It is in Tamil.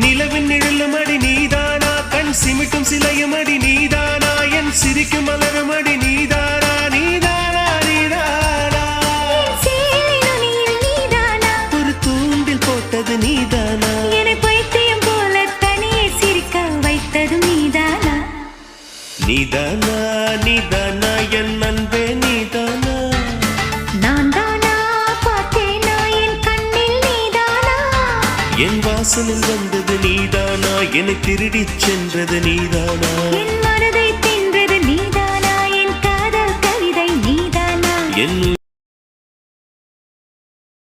நிலவின் நிழலும் அடி நீதானா கண் சிமிட்டும் சிலையும் அடி நீதானா என் சிரிக்கும் மலரும் அடி நீதானா நீதானா நீதானா ஒரு தூண்டில் போட்டது நீதானா என்னை பைத்தியம் போல தனியே சிரிக்க வைத்தது நீதானா நீதானா நீதானா என் அன்பே நீதானா நான் தானா பார்த்தேனா என் கண்ணில் நீதானா என் வாசலில் வந்தது நீதானா என்னை திருடிச் சென்றது நீதானா என் மனதை தின்றது நீதானா என் காதல் கவிதை நீதானா என்